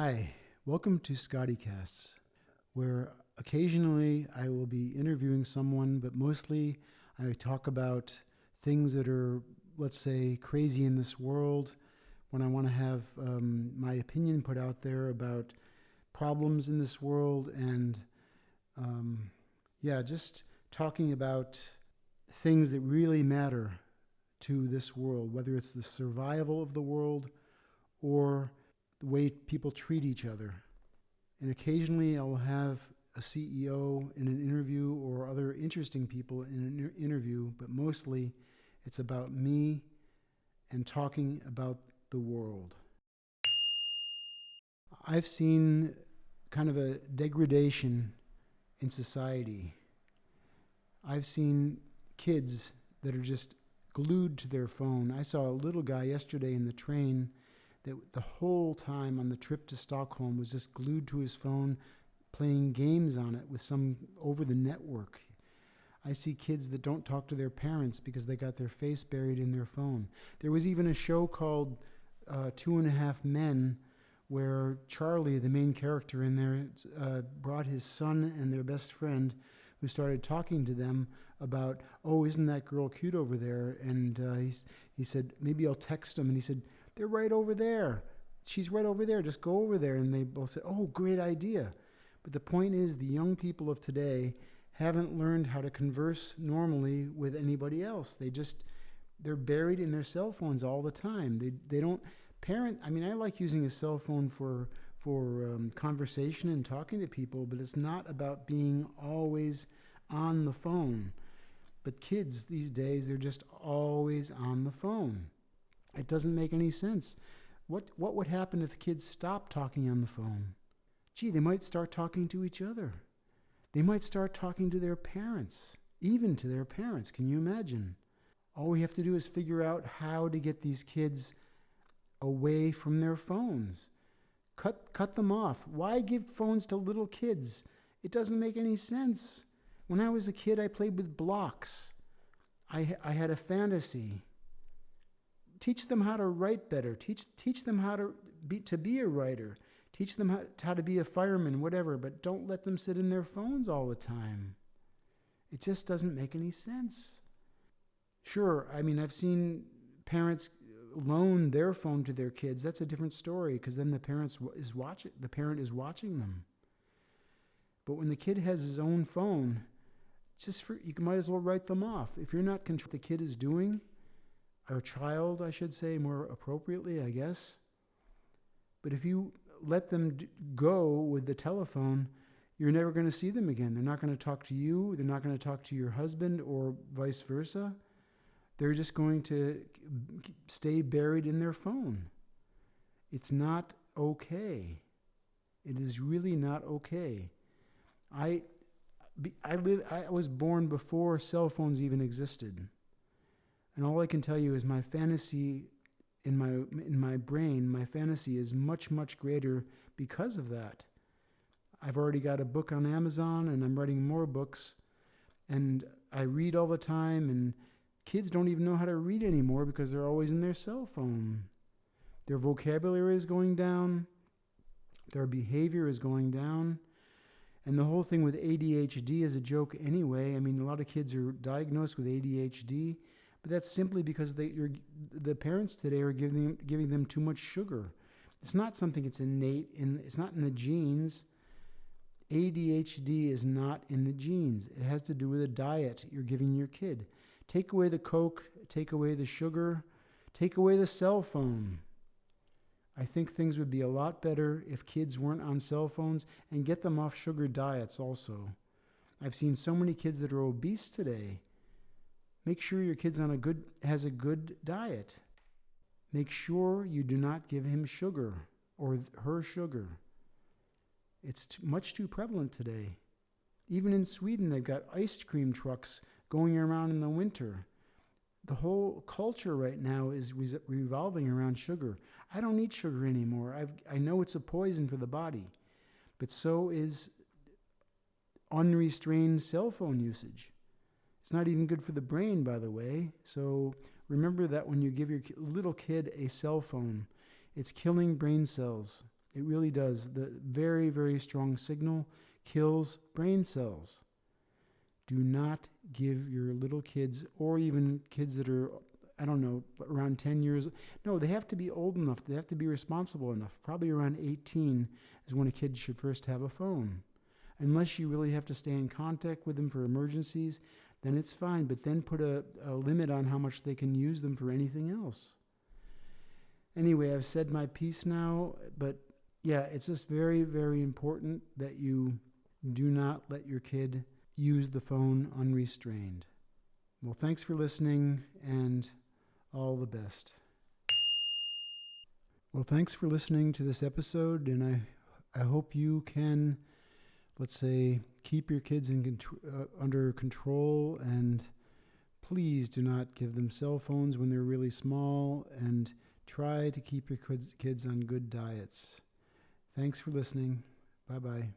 Hi, welcome to Scotty Casts, where occasionally I will be interviewing someone, but mostly I talk about things that are, let's say, crazy in this world, when I want to have my opinion put out there about problems in this world and, just talking about things that really matter to this world, whether it's the survival of the world or the way people treat each other. And occasionally I will have a CEO in an interview or other interesting people in an interview, but mostly it's about me and talking about the world. I've seen kind of a degradation in society. I've seen kids that are just glued to their phone. I saw a little guy yesterday in the train that the whole time on the trip to Stockholm was just glued to his phone, playing games on it with some over the network. I see kids that don't talk to their parents because they got their face buried in their phone. There was even a show called 2.5 Men where Charlie, the main character in there, brought his son and their best friend, who started talking to them about, oh, isn't that girl cute over there? And he said, maybe I'll text them. And he said, they're right over there. She's right over there. Just go over there. And they both said, oh, great idea. But the point is, the young people of today haven't learned how to converse normally with anybody else. They're buried in their cell phones all the time. They don't parent. I mean, I like using a cell phone for conversation and talking to people, but it's not about being always on the phone. But kids these days, they're just always on the phone. It doesn't make any sense. What would happen if the kids stopped talking on the phone? Gee, they might start talking to each other. They might start talking to their parents, even to their parents. Can you imagine? All we have to do is figure out how to get these kids away from their phones. Cut them off. Why give phones to little kids? It doesn't make any sense. When I was a kid, I played with blocks. I had a fantasy. Teach them how to write better. Teach them how to be a writer. Teach them how to be a fireman, whatever, but don't let them sit in their phones all the time. It just doesn't make any sense. Sure, I mean, I've seen parents loan their phone to their kids. That's a different story, because then the parent is watching them. But when the kid has his own phone, you might as well write them off. If you're not controlling what the kid is doing, or child, I should say, more appropriately, I guess. But if you let them go with the telephone, you're never going to see them again. They're not going to talk to you. They're not going to talk to your husband, or vice versa. They're just going to stay buried in their phone. It's not okay. It is really not okay. I was born before cell phones even existed. And all I can tell you is my fantasy in my brain, my fantasy is much, much greater because of that. I've already got a book on Amazon, and I'm writing more books, and I read all the time, and kids don't even know how to read anymore because they're always in their cell phone. Their vocabulary is going down. Their behavior is going down. And the whole thing with ADHD is a joke anyway. I mean, a lot of kids are diagnosed with ADHD, but that's simply because the parents today are giving them too much sugar. It's not something that's innate. It's not in the genes. ADHD is not in the genes. It has to do with a diet you're giving your kid. Take away the Coke, take away the sugar, take away the cell phone. I think things would be a lot better if kids weren't on cell phones, and get them off sugar diets also. I've seen so many kids that are obese today. Make sure your kid's has a good diet. Make sure you do not give him sugar or her sugar. It's much too prevalent today. Even in Sweden, they've got ice cream trucks going around in the winter. The whole culture right now is revolving around sugar. I don't eat sugar anymore. I know it's a poison for the body, but so is unrestrained cell phone usage. It's not even good for the brain, by the way. So remember that when you give your little kid a cell phone, it's killing brain cells. It really does. The very, very strong signal kills brain cells. Do not give your little kids, or even kids that are, I don't know, around 10 years. No, they have to be old enough. They have to be responsible enough. Probably around 18 is when a kid should first have a phone. Unless you really have to stay in contact with them for emergencies, then it's fine. But then put a limit on how much they can use them for anything else. Anyway, I've said my piece now, but yeah, it's just very, very important that you do not let your kid use the phone unrestrained. Well, thanks for listening, and all the best. Well, thanks for listening to this episode, and I hope you can, let's say, keep your kids under control, and please do not give them cell phones when they're really small, and try to keep your kids on good diets. Thanks for listening. Bye-bye.